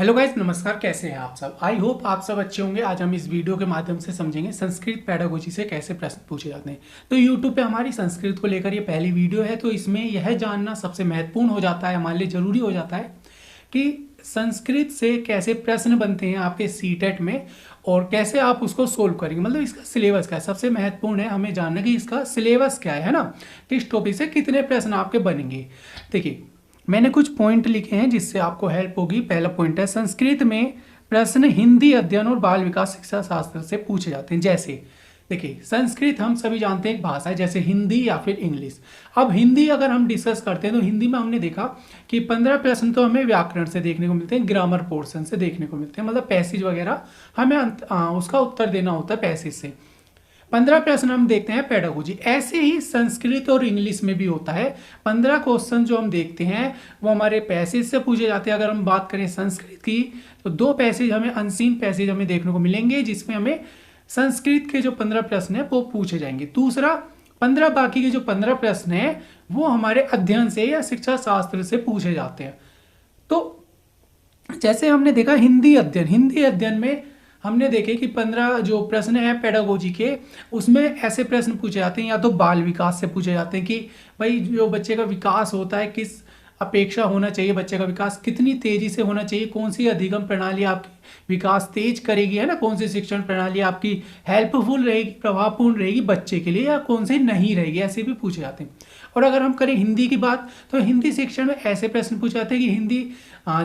Hello guys, नमस्कार। कैसे हैं आप सब? आई होप आप सब अच्छे होंगे। आज हम इस वीडियो के माध्यम से समझेंगे संस्कृत पेडागोजी से कैसे प्रश्न पूछे जाते हैं। तो यूट्यूब पे हमारी संस्कृत को लेकर ये पहली वीडियो है, तो इसमें यह जानना सबसे महत्वपूर्ण हो जाता है, हमारे लिए जरूरी हो जाता है कि संस्कृत से कैसे प्रश्न बनते हैं आपके सीटेट में और कैसे आप उसको सोल्व करेंगे। मतलब इसका सिलेबस क्या है, सबसे महत्वपूर्ण है हमें जानना कि इसका सिलेबस क्या है ना, किस टॉपिक से कितने प्रश्न आपके बनेंगे। देखिए, मैंने कुछ पॉइंट लिखे हैं जिससे आपको हेल्प होगी। पहला पॉइंट है, संस्कृत में प्रश्न हिंदी अध्ययन और बाल विकास शिक्षा शास्त्र से पूछे जाते हैं। जैसे देखिए, संस्कृत हम सभी जानते हैं एक भाषा है, जैसे हिंदी या फिर इंग्लिश। अब हिंदी अगर हम डिस्कस करते हैं तो हिंदी में हमने देखा कि 15 प्रश्न तो हमें व्याकरण से देखने को मिलते हैं, ग्रामर पोर्शन से देखने को मिलते हैं, मतलब पैसेज वगैरह हमें उसका उत्तर देना होता है पैसेज से। 15 प्रश्न हम देखते हैं पेडागोजी। ऐसे ही संस्कृत और इंग्लिश में भी होता है। 15 क्वेश्चन जो हम देखते हैं वो हमारे पैसेज से पूछे जाते हैं। अगर हम बात करें संस्कृत की तो 2 पैसेज हमें, अनसीन पैसेज हमें देखने को मिलेंगे, जिसमें हमें संस्कृत के जो 15 प्रश्न है वो पूछे जाएंगे। दूसरा, 15 बाकी के जो 15 प्रश्न है वो हमारे अध्ययन से या शिक्षा शास्त्र से पूछे जाते हैं। तो जैसे हमने देखा हिंदी अध्ययन में हमने देखे कि 15 जो प्रश्न है पेडागोजी के, उसमें ऐसे प्रश्न पूछे जाते हैं, या तो बाल विकास से पूछे जाते हैं कि भाई जो बच्चे का विकास होता है किस अपेक्षा होना चाहिए, बच्चे का विकास कितनी तेजी से होना चाहिए, कौन सी अधिगम प्रणाली आपकी विकास तेज करेगी, है ना, कौन सी शिक्षण प्रणाली आपकी हेल्पफुल रहेगी, प्रभावपूर्ण रहेगी बच्चे के लिए, या कौन सी नहीं रहेगी, ऐसे भी पूछे जाते हैं। और अगर हम करें हिंदी की बात तो हिंदी शिक्षण में ऐसे प्रश्न पूछे जाते हैं कि हिंदी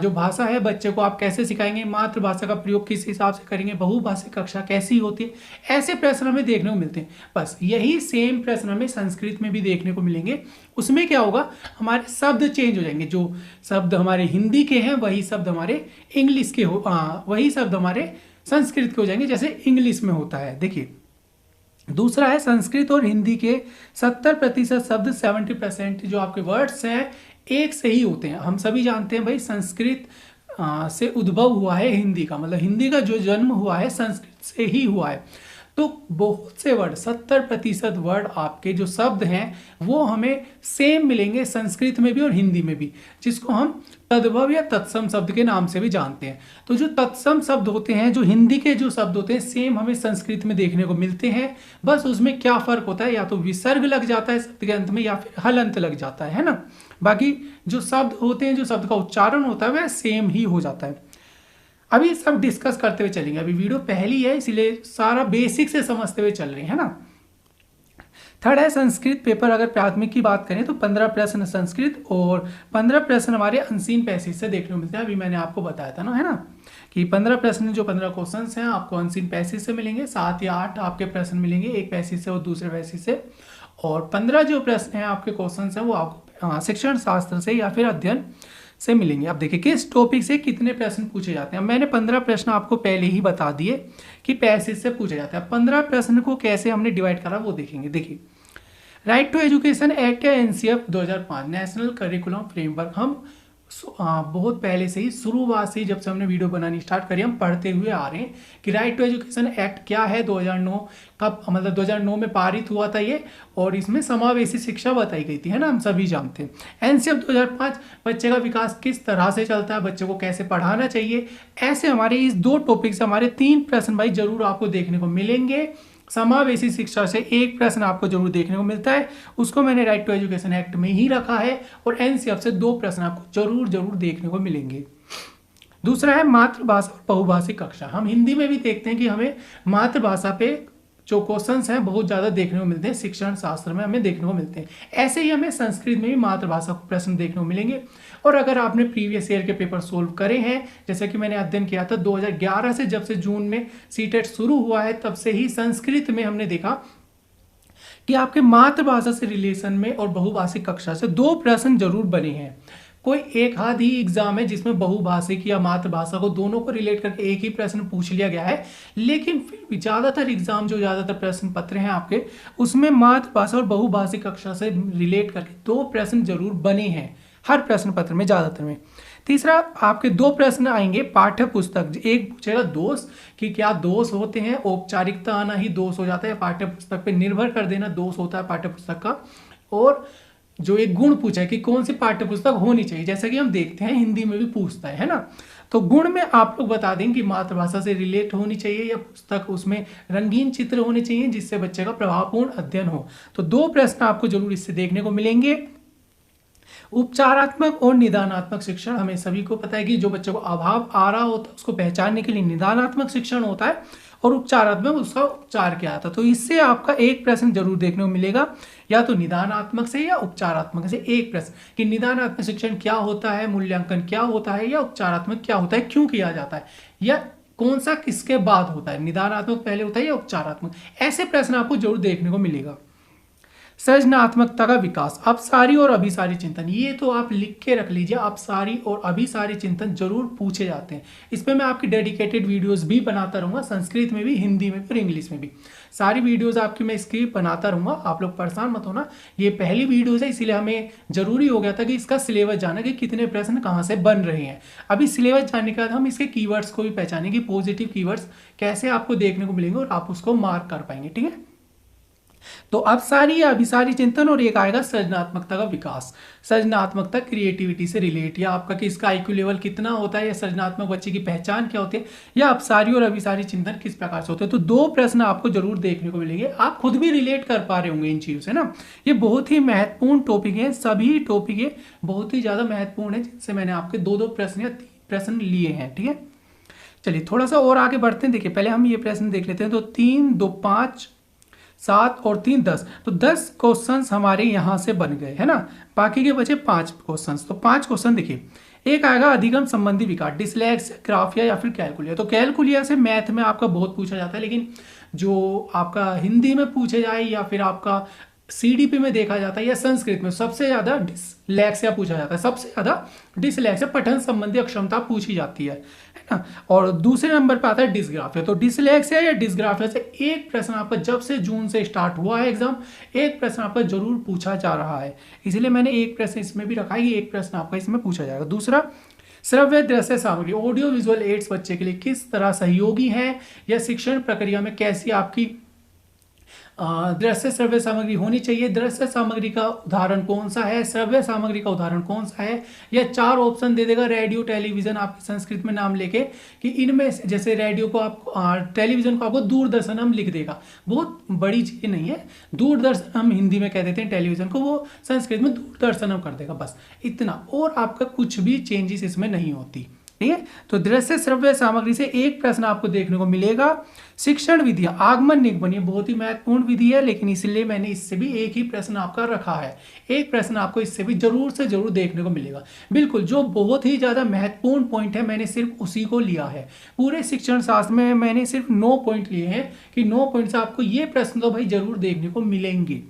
जो भाषा है बच्चे को आप कैसे सिखाएंगे, मातृभाषा का प्रयोग किस हिसाब से करेंगे, बहुभाषिक कक्षा कैसी होती है, ऐसे प्रश्न हमें देखने को मिलते हैं। बस यही सेम प्रश्न हमें संस्कृत में भी देखने को मिलेंगे। उसमें क्या होगा, हमारे शब्द चेंज हो जाएंगे। जो शब्द हमारे हिंदी के हैं वही शब्द हमारे इंग्लिश के वही शब्द हमारे संस्कृत के हो जाएंगे, जैसे इंग्लिश में होता है। देखिए, दूसरा है, संस्कृत और हिंदी के 70% शब्द, 70% जो आपके वर्ड्स हैं एक से ही होते हैं। हम सभी जानते हैं भाई, संस्कृत से उद्भव हुआ है हिंदी का, मतलब हिंदी का जो जन्म हुआ है संस्कृत से ही हुआ है। तो बहुत से वर्ड, 70% वर्ड आपके जो शब्द हैं वो हमें सेम मिलेंगे संस्कृत में भी और हिंदी में भी, जिसको हम तद्भव या तत्सम शब्द के नाम से भी जानते हैं। तो जो तत्सम शब्द होते हैं, जो हिंदी के जो शब्द होते हैं, सेम हमें संस्कृत में देखने को मिलते हैं। बस उसमें क्या फर्क होता है, या तो विसर्ग लग जाता है शब्द के अंत में या फिर हलंत लग जाता है ना। बाकी जो शब्द होते हैं, जो शब्द का उच्चारण होता है वह सेम ही हो जाता है। अभी सब डिस्कस करते हुए चलेंगे। अभी वीडियो पहली है इसीलिए सारा बेसिक से समझते हुए चल रहे हैं ना। थर्ड है, संस्कृत पेपर अगर प्राथमिक की बात करें तो 15 प्रश्न संस्कृत और 15 प्रश्न हमारे अनसीन पैसेज से देखने को मिलते हैं। अभी मैंने आपको बताया था ना, है ना, कि 15 प्रश्न जो 15 क्वेश्चन हैं आपको अनसीन पैसेज से मिलेंगे। 7 या 8 आपके प्रश्न मिलेंगे, एक पैसेज से और दूसरे पैसेज से। और 15 जो प्रश्न हैं आपके क्वेश्चन हैं वो आपको शिक्षण शास्त्र से या फिर अध्ययन से मिलेंगे। अब देखिए, किस टॉपिक से कितने प्रश्न पूछे जाते हैं। मैंने 15 प्रश्न आपको पहले ही बता दिए कि पैसेज से पूछे जाते हैं। 15 प्रश्न को कैसे हमने डिवाइड करा वो देखेंगे। देखिए, राइट टू एजुकेशन एक्ट या एनसीएफ 2005 नेशनल करिकुलम फ्रेमवर्क, हम बहुत पहले से ही, शुरुआत से ही, जब से हमने वीडियो बनानी स्टार्ट करी, हम पढ़ते हुए आ रहे हैं कि राइट टू एजुकेशन एक्ट क्या है। 2009 कब, मतलब 2009 में पारित हुआ था ये, और इसमें समावेशी शिक्षा बताई गई थी, है ना, हम सभी जानते हैं। एनसीएफ 2005, बच्चे का विकास किस तरह से चलता है, बच्चे को कैसे पढ़ाना चाहिए। ऐसे हमारे इस 2 टॉपिक से हमारे 3 प्रश्न भाई जरूर आपको देखने को मिलेंगे। समावेशी शिक्षा से एक प्रश्न आपको जरूर देखने को मिलता है, उसको मैंने राइट टू एजुकेशन एक्ट में ही रखा है। और एनसीएफ से 2 प्रश्न आपको जरूर देखने को मिलेंगे। दूसरा है मातृभाषा और बहुभाषिक कक्षा। हम हिंदी में भी देखते हैं कि हमें मातृभाषा पे जो क्वेश्चंस हैं बहुत ज़्यादा देखने को मिलते हैं, शिक्षण शास्त्र में हमें देखने को मिलते हैं। ऐसे ही हमें संस्कृत में भी मातृभाषा को प्रश्न देखने को मिलेंगे। और अगर आपने प्रीवियस ईयर के पेपर सोल्व करे हैं, जैसे कि मैंने अध्ययन किया था 2011 से, जब से जून में सीटेट शुरू हुआ है तब से ही संस्कृत में हमने देखा कि आपके मातृभाषा से रिलेशन में और बहुभाषिक कक्षा से 2 प्रश्न जरूर बने हैं। कोई एक आध ही एग्जाम है जिसमें बहुभाषिक या मातृभाषा को दोनों को रिलेट करके एक ही प्रश्न पूछ लिया गया है, लेकिन फिर भी ज़्यादातर एग्जाम, जो ज़्यादातर प्रश्न पत्र हैं आपके, उसमें मातृभाषा और बहुभाषिक कक्षा से रिलेट करके 2 प्रश्न जरूर बने हैं हर प्रश्न पत्र में, ज़्यादातर में। तीसरा, आपके 2 प्रश्न आएंगे पाठ्य पुस्तक। एक पूछेगा दोष, कि क्या दोष होते हैं, औपचारिकता आना ही दोष हो जाता है, पाठ्य पुस्तक पर निर्भर कर देना दोष होता है पाठ्य पुस्तक का। और जो एक गुण पूछा है कि कौन सी पाठ्य पुस्तक होनी चाहिए, जैसा कि हम देखते हैं हिंदी में भी पूछता है ना। तो गुण में आप लोग बता दें कि मातृभाषा से रिलेट होनी चाहिए या पुस्तक उसमें रंगीन चित्र होने चाहिए जिससे बच्चे का प्रभावपूर्ण अध्ययन हो। तो 2 प्रश्न आपको जरूर इससे देखने को मिलेंगे। उपचारात्मक और निदानात्मक शिक्षण, हमें सभी को पता है कि जो बच्चों को अभाव आ रहा होता है उसको पहचानने के लिए निदानात्मक शिक्षण होता है और उपचारात्मक उसका उपचार क्या आता है। तो इससे आपका एक प्रश्न जरूर देखने को मिलेगा, या तो निदानात्मक से या उपचारात्मक से एक प्रश्न कि निदानात्मक शिक्षण क्या होता है, मूल्यांकन क्या होता है, या उपचारात्मक क्या होता है, क्यों किया जाता है, या कौन सा किसके बाद होता है, निदानात्मक पहले होता है या उपचारात्मक। ऐसे प्रश्न आपको जरूर देखने को मिलेगा। सृजनात्मकता का विकास, अपसारी और अभिसारी चिंतन, ये तो आप लिख के रख लीजिए। अपसारी और अभिसारी चिंतन जरूर पूछे जाते हैं। इस पे मैं आपकी डेडिकेटेड वीडियोस भी बनाता रहूंगा, संस्कृत में भी, हिंदी में भी और इंग्लिश में भी। सारी वीडियोस आपकी मैं इसकी बनाता रहूंगा, आप लोग परेशान मत होना। ये पहली वीडियोस है, इसीलिए हमें जरूरी हो गया था कि इसका सिलेबस जाना कि कितने प्रश्न कहाँ से बन रहे हैं। अभी सिलेबस जानने के बाद हम इसके कीवर्ड्स को भी पहचानेंगे, पॉजिटिव कीवर्ड्स कैसे आपको देखने को मिलेंगे और आप उसको मार्क कर पाएंगे। ठीक है, तो अपसारी या अभिसारी चिंतन और एक आएगा सृजनात्मकता का विकास। सृजनात्मकता क्रिएटिविटी से रिलेट, या आपका कि इसका आईक्यू लेवल कितना होता है, या सृजनात्मक बच्चे की पहचान क्या होती है, या अपसारी और अभिसारी चिंतन किस प्रकार से होते हैं। तो 2 प्रश्न आपको जरूर देखने को मिलेंगे। आप खुद भी रिलेट कर पा रहे होंगे इन चीजों से ना। ये बहुत ही महत्वपूर्ण टॉपिक है, सभी टॉपिक ये बहुत ही ज्यादा महत्वपूर्ण है, जिनसे मैंने आपके 2 प्रश्न या 3 प्रश्न लिए हैं। ठीक है, चलिए थोड़ा सा और आगे बढ़ते हैं। देखिए पहले हम ये प्रश्न देख लेते हैं। तो 3, 2, 5, 7 और 3, 10, तो 10 क्वेश्चंस हमारे यहां से बन गए है ना। बाकी के बचे 5 क्वेश्चंस। तो 5 क्वेश्चन देखिए, एक आएगा अधिगम संबंधी विकार, डिसलेक्सिया, ग्राफिया या फिर कैलकुलिया। तो कैलकुलिया से मैथ में आपका बहुत पूछा जाता है, लेकिन जो आपका हिंदी में पूछे जाए या फिर आपका सीडीपी में देखा जाता है या संस्कृत में सबसे ज्यादा डिसलेक्सिया पूछा जाता है। सबसे ज्यादा डिसलेक्सिया, पठन संबंधी अक्षमता पूछी जाती है ना। और दूसरे नंबर पे आता है डिसग्राफिया। तो डिसलेक्सिया या डिसग्राफिया से एक प्रश्न आपका, जब से जून से स्टार्ट हुआ है एग्जाम, एक प्रश्न आपका जरूर पूछा जा रहा है। इसीलिए मैंने एक प्रश्न इसमें भी रखा है कि एक प्रश्न आपका इसमें पूछा जाएगा। दूसरा, श्रव्य दृश्य सामग्री, ऑडियो विजुअल एड्स बच्चे के लिए किस तरह सहयोगी है, या शिक्षण प्रक्रिया में कैसी आपकी दृश्य श्रव्य सामग्री होनी चाहिए। दृश्य सामग्री का उदाहरण कौन सा है, श्रव्य सामग्री का उदाहरण कौन सा है, या 4 ऑप्शन दे देगा रेडियो टेलीविजन आपके संस्कृत में नाम लेके कि इनमें से, जैसे रेडियो को आप, टेलीविजन को आपको दूरदर्शन हम लिख देगा। बहुत बड़ी चीज नहीं है, दूरदर्शन हम हिंदी में कह देते हैं, टेलीविजन को वो संस्कृत में दूरदर्शन हम कर देगा, बस इतना। और आपका कुछ भी चेंजेस इसमें नहीं होती। ठीक है, तो दृश्य श्रव्य सामग्री से एक प्रश्न आपको देखने को मिलेगा। शिक्षण विधियां, आगमन निगमन, ये बहुत ही महत्वपूर्ण विधि है, लेकिन इसलिए मैंने इससे भी एक ही प्रश्न आपका रखा है। एक प्रश्न आपको इससे भी जरूर से जरूर देखने को मिलेगा। बिल्कुल, जो बहुत ही ज्यादा महत्वपूर्ण पॉइंट है मैंने सिर्फ उसी को लिया है। पूरे शिक्षण शास्त्र में मैंने सिर्फ 9 पॉइंट लिए हैं कि 9 पॉइंट से आपको ये प्रश्न तो भाई जरूर देखने को मिलेंगे।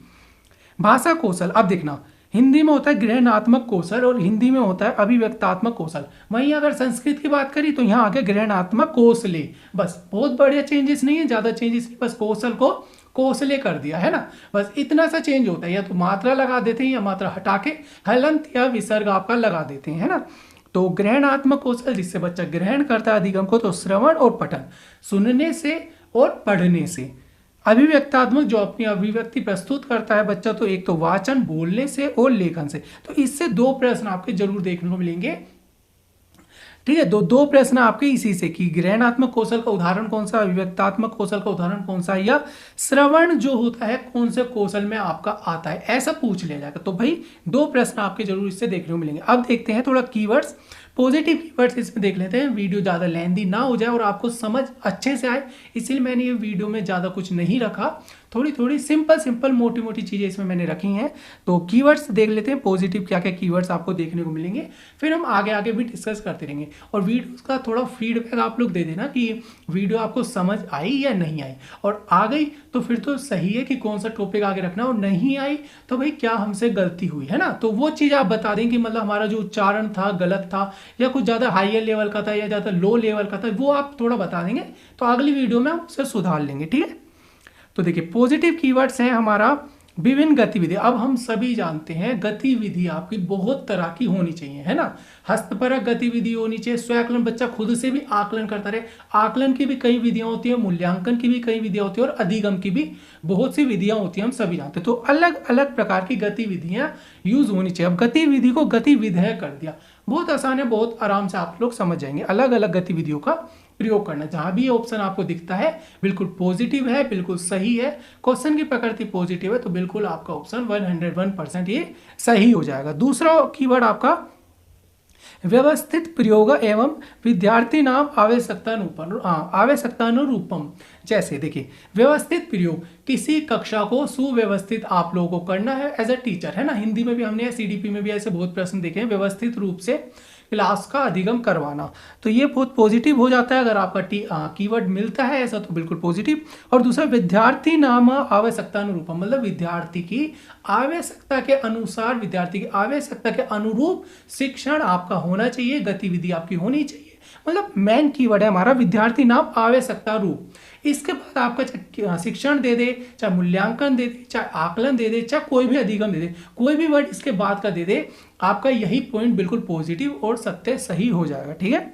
भाषा कौशल, अब देखना, हिंदी में होता है ग्रहणात्मक कौशल और हिंदी में होता है अभिव्यक्तात्मक कौशल। वहीं अगर संस्कृत की बात करी तो यहाँ आगे ग्रहणात्मक कौशले, बस बहुत बढ़िया चेंजेस नहीं है, ज्यादा चेंजेस नहीं, बस कौशल को कौशले कर दिया है ना, बस इतना सा चेंज होता है। या तो मात्रा लगा देते हैं या मात्रा हटा के हलंत या विसर्ग आपका लगा देते हैं, है ना। तो ग्रहणात्मक कौशल, जिससे बच्चा ग्रहण करता है अधिगम को, तो श्रवण और पठन, सुनने से और पढ़ने से। अभिव्यक्तात्मक, जो अपनी अभिव्यक्ति प्रस्तुत करता है बच्चा, तो एक तो वाचन, बोलने से और लेखन से। तो इससे 2 प्रश्न आपके जरूर देखने को मिलेंगे। ठीक है, दो प्रश्न आपके इसी से कि ग्रहणात्मक कौशल का उदाहरण कौन सा, अभिव्यक्तात्मक कौशल का उदाहरण कौन सा, या श्रवण जो होता है कौन से कौशल में आपका आता है, ऐसा पूछ लिया जाएगा। तो भाई 2 प्रश्न आपके जरूर इससे देखने को मिलेंगे। अब देखते हैं थोड़ा कीवर्ड्स, पॉजिटिव कीवर्ड्स इसमें देख लेते हैं। वीडियो ज़्यादा लेंथी ना हो जाए और आपको समझ अच्छे से आए, इसीलिए मैंने ये वीडियो में ज़्यादा कुछ नहीं रखा, थोड़ी सिंपल मोटी चीज़ें इसमें मैंने रखी हैं। तो कीवर्ड्स देख लेते हैं, पॉजिटिव क्या क्या कीवर्ड्स आपको देखने को मिलेंगे, फिर हम आगे भी डिस्कस करते रहेंगे। और वीडियो का थोड़ा फीडबैक आप लोग दे देना कि वीडियो आपको समझ आई या नहीं आई, और आ गई तो फिर तो सही है कि कौन सा टॉपिक आगे रखना, और नहीं आई तो भाई क्या हमसे गलती हुई है ना, तो वो चीज़ आप बता दें कि मतलब हमारा जो उच्चारण था गलत था, या कुछ ज़्यादा हाइयर लेवल का था या ज़्यादा लो लेवल का था, वो आप थोड़ा बता देंगे तो अगली वीडियो में हम उसे सुधार लेंगे। ठीक है, तो देखिए पॉजिटिव कीवर्ड्स हैं हमारा विभिन्न गतिविधि, अब हम सभी जानते हैं गतिविधि आपकी बहुत तरह की होनी चाहिए, है ना। हस्तपरक गतिविधि होनी चाहिए, स्वयंकलन, बच्चा खुद से भी आकलन करता रहे, आकलन की भी कई विधियां होती है, मूल्यांकन की भी कई विधियां होती है, और अधिगम की भी बहुत सी विधियां होती हैं, हम सभी जानते हैं। तो अलग अलग प्रकार की गतिविधियां यूज होनी चाहिए। अब गतिविधि को गतिविधेय कर दिया, बहुत आसान है, बहुत आराम से आप लोग समझ जाएंगे। अलग अलग गतिविधियों का प्रयोग करना, जहां भी ऑप्शन आपको दिखता है बिल्कुल पॉजिटिव है, बिल्कुल सही है, क्वेश्चन की प्रकृति पॉजिटिव है, तो बिल्कुल आपका ऑप्शन 101% ये सही हो जाएगा। दूसरा कीवर्ड आपका व्यवस्थित प्रयोग एवं विद्यार्थी नाम आवश्यकतानुरूपम। जैसे देखिए, व्यवस्थित प्रयोग, किसी कक्षा को सुव्यवस्थित आप लोगों को करना है एज अ टीचर, है ना। हिंदी में भी हमने सीडीपी में भी ऐसे बहुत प्रश्न देखे हैं, व्यवस्थित रूप से क्लास का अधिगम करवाना, तो ये बहुत पॉजिटिव हो जाता है अगर आपका कीवर्ड मिलता है ऐसा, तो बिल्कुल पॉजिटिव। और दूसरा विद्यार्थी नाम आवश्यकतानुरूपम, मतलब विद्यार्थी की आवश्यकता के अनुसार, विद्यार्थी की आवश्यकता के अनुरूप शिक्षण आपका होना चाहिए, गतिविधि आपकी होनी चाहिए, मतलब मेन कीवर्ड है हमारा विद्यार्थी नाम आवश्यकता रूप। इसके बाद आपका चाहे शिक्षण दे दे, चाहे मूल्यांकन दे दे, चाहे आकलन दे दे, चाहे कोई भी अधिगम दे दे, कोई भी वर्ड इसके बाद का दे दे, आपका यही पॉइंट बिल्कुल पॉजिटिव और सत्य सही हो जाएगा, ठीक है।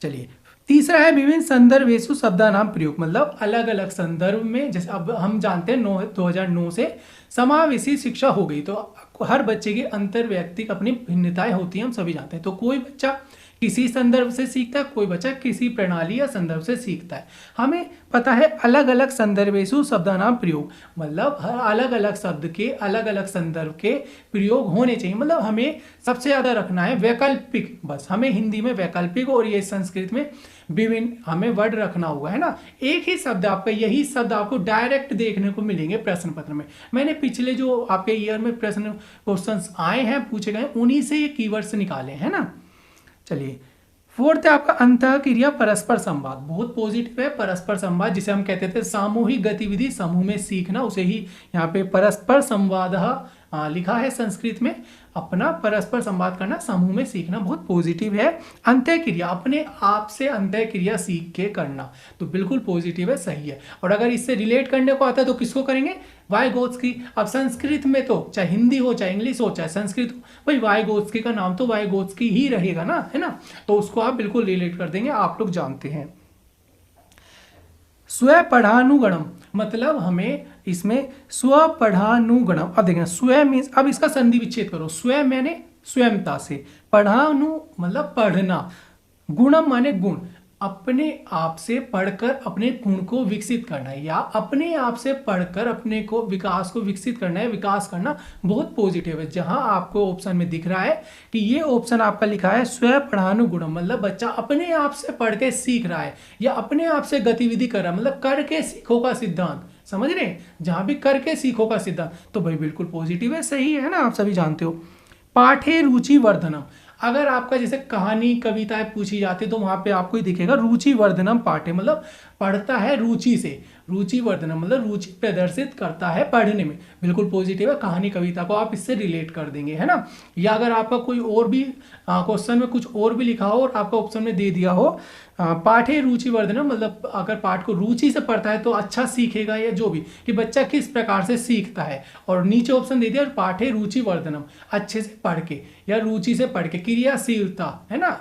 चलिए, तीसरा है विभिन्न संदर्भेषु शब्दानाम प्रयोग, मतलब अलग अलग संदर्भ में, जैसे अब हम जानते हैं 2009 से समावेशी शिक्षा हो गई, तो हर बच्चे की अंतर व्यक्तिक अपनी भिन्नताएं होती हैं, हम सभी जानते हैं। तो कोई बच्चा किसी संदर्भ से सीखता है, कोई बच्चा किसी प्रणाली या संदर्भ से सीखता है। हमें पता है अलग अलग संदर्भेषु शब्दानाम प्रयोग, मतलब हर अलग अलग शब्द के अलग अलग संदर्भ के प्रयोग होने चाहिए, मतलब हमें सबसे ज्यादा रखना है वैकल्पिक, बस हमें हिंदी में वैकल्पिक और ये संस्कृत में विभिन्न हमें वर्ड रखना होगा, है ना। एक ही शब्द आपका, यही शब्द आपको डायरेक्ट देखने को मिलेंगे प्रश्न पत्र में। मैंने पिछले जो आपके ईयर में प्रश्न क्वेश्चंस आए हैं, पूछे गए, उन्हीं से ये कीवर्ड्स निकाले, है ना। चलिए, फोर्थ है आपका अंतःक्रिया परस्पर संवाद, बहुत पॉजिटिव है। परस्पर संवाद जिसे हम कहते थे सामूहिक गतिविधि, समूह में सीखना, उसे ही यहाँ पे परस्पर संवाद लिखा है संस्कृत में। अपना परस्पर संवाद करना, समूह में सीखना, बहुत पॉजिटिव है। अंतःक्रिया, अपने आप से अंतःक्रिया सीख के करना, तो बिल्कुल पॉजिटिव है, सही है। और अगर इससे रिलेट करने को आता है तो किसको करेंगे, वाइगोत्स्की। अब संस्कृत में तो चाहे हिंदी हो, चाहे इंग्लिश हो, चाहे संस्कृत हो, भाई वाइगोत्स्की का नाम तो वाइगोत्स्की ही रहेगा ना, है ना। तो उसको आप बिल्कुल रिलेट कर देंगे, आप लोग जानते हैं। स्वपढ़ानुगणम, मतलब हमें इसमें स्वपढ़ानुगणम, अब देखें स्व मीन्स, अब इसका संधि विच्छेद करो, स्व मैंने स्वयंता से, पढ़ानु मतलब पढ़ना, गुणम माने गुण, अपने आप से पढ़कर अपने गुण को विकसित करना है, या अपने आप से पढ़कर अपने को विकास को विकसित करना है, विकास करना, बहुत पॉजिटिव है। जहां आपको ऑप्शन में दिख रहा है कि ये ऑप्शन आपका लिखा है स्वपढ़ानुगुणम, मतलब बच्चा अपने आप से पढ़ के सीख रहा है या अपने आप से गतिविधि कर रहा है, मतलब करके सीखो का सिद्धांत, समझ रहे हैं, जहां भी करके सीखो का सिद्धांत, तो भाई बिल्कुल पॉजिटिव है, सही है ना, आप सभी जानते हो। पाठे रुचि वर्धनम, अगर आपका जैसे कहानी कविताएं पूछी जाती है तो वहां पे आपको ही दिखेगा रुचि वर्धनम पाठे, मतलब पढ़ता है रुचि से, रुचि वर्धनम मतलब रुचि प्रदर्शित करता है पढ़ने में, बिल्कुल पॉजिटिव है। कहानी कविता को आप इससे रिलेट कर देंगे, है ना। या अगर आपका कोई और भी क्वेश्चन में कुछ और भी लिखा हो और आपका ऑप्शन में दे दिया हो पाठे रुचि वर्धनम, मतलब अगर पाठ को रुचि से पढ़ता है तो अच्छा सीखेगा, या जो भी कि बच्चा किस प्रकार से सीखता है, और नीचे ऑप्शन दे दिया पाठे रुचि वर्धनम, अच्छे से पढ़ के या रुचि से पढ़ के, क्रियाशीलता, है ना।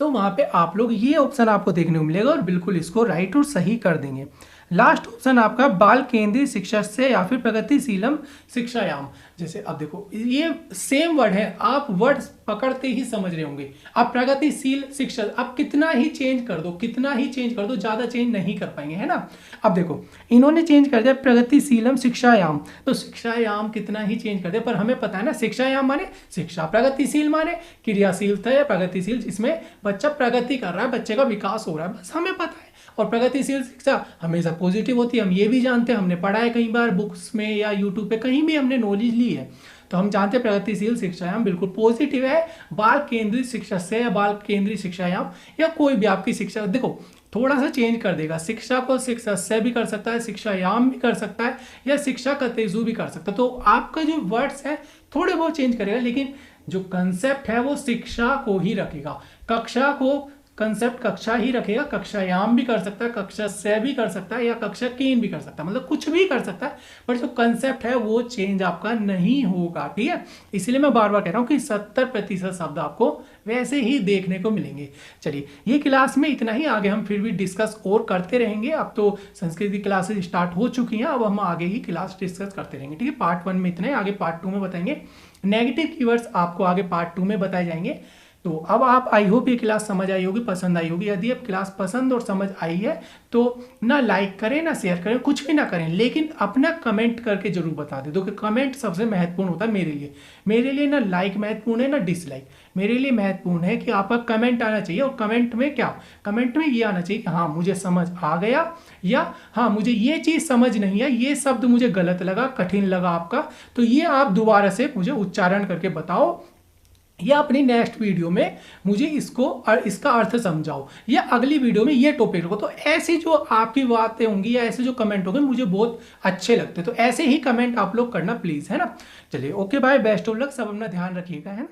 तो वहां पे आप लोग ये ऑप्शन आपको देखने को मिलेगा और बिल्कुल इसको राइट और सही कर देंगे। लास्ट ऑप्शन आपका बाल केंद्रीय शिक्षा से या फिर प्रगतिशीलम शिक्षायाम, जैसे अब देखो ये सेम वर्ड है, आप वर्ड पकड़ते ही समझ रहे होंगे। अब प्रगतिशील शिक्षा, अब कितना ही चेंज कर दो, कितना ही चेंज कर दो, ज्यादा चेंज नहीं कर पाएंगे, है ना। अब देखो इन्होंने चेंज कर दिया प्रगतिशीलम शिक्षायाम, तो शिक्षायाम कितना ही चेंज कर दिया, पर हमें पता है ना शिक्षायाम माने शिक्षा, प्रगतिशील माने क्रियाशीलता या प्रगतिशील, जिसमें बच्चा प्रगति कर रहा है, बच्चे का विकास हो रहा है, बस हमें पता है। और प्रगतिशील शिक्षा हमेशा पॉजिटिव होती है, हम ये भी जानते हैं, हमने पढ़ा है कई बार बुक्स में या यूट्यूब पे कहीं भी हमने नॉलेज ली है, तो हम जानते हैं प्रगतिशील शिक्षायाम बिल्कुल पॉजिटिव है। बाल केंद्रित शिक्षा से या बाल केंद्रित शिक्षायाम या कोई भी आपकी शिक्षा, देखो थोड़ा सा चेंज कर देगा, शिक्षा को शिक्षा से भी कर सकता है, शिक्षायाम भी कर सकता है, या शिक्षा का तेजु भी कर सकता है, तो आपका जो वर्ड्स है थोड़े बहुत चेंज करेगा, लेकिन जो कंसेप्ट है वो शिक्षा को ही रखेगा। कक्षा को कंसेप्ट कक्षा ही रखेगा, कक्षायाम भी कर सकता है, कक्षा से भी कर सकता है, या कक्षा कीन भी कर सकता है, मतलब कुछ भी कर सकता है, पर जो कंसेप्ट है वो चेंज आपका नहीं होगा। ठीक है, इसलिए मैं बार बार कह रहा हूँ कि 70% शब्द आपको वैसे ही देखने को मिलेंगे। चलिए, ये क्लास में इतना ही, आगे हम फिर भी डिस्कस और करते रहेंगे। अब तो संस्कृत की क्लासेज स्टार्ट हो चुकी हैं, अब हम आगे ही क्लास डिस्कस करते रहेंगे। ठीक है, पार्ट 1 में इतना ही, आगे पार्ट 2 में बताएंगे। नेगेटिव कीवर्ड्स आपको आगे पार्ट 2 में बताए जाएंगे। तो अब आप, आई होप ये क्लास समझ आई होगी, पसंद आई होगी। यदि अब क्लास पसंद और समझ आई है तो ना लाइक करें ना शेयर करें, कुछ भी ना करें, लेकिन अपना कमेंट करके जरूर बता दें। क्योंकि कमेंट सबसे महत्वपूर्ण होता है मेरे लिए ना लाइक महत्वपूर्ण है ना डिसलाइक। मेरे लिए महत्वपूर्ण है कि आपका कमेंट आना चाहिए, और कमेंट में क्या, कमेंट में ये आना चाहिए कि हाँ मुझे समझ आ गया, या हाँ मुझे ये चीज़ समझ नहीं है, ये शब्द मुझे गलत लगा, कठिन लगा आपका, तो ये आप दोबारा से मुझे उच्चारण करके बताओ, या अपनी नेक्स्ट वीडियो में मुझे इसको और इसका अर्थ समझाओ, या अगली वीडियो में ये टॉपिक रखो। तो ऐसी जो आपकी बातें होंगी या ऐसे जो कमेंट होंगे मुझे बहुत अच्छे लगते हैं, तो ऐसे ही कमेंट आप लोग करना प्लीज़, है ना। चलिए, okay bye, best of luck, सब अपना ध्यान रखिएगा, है ना।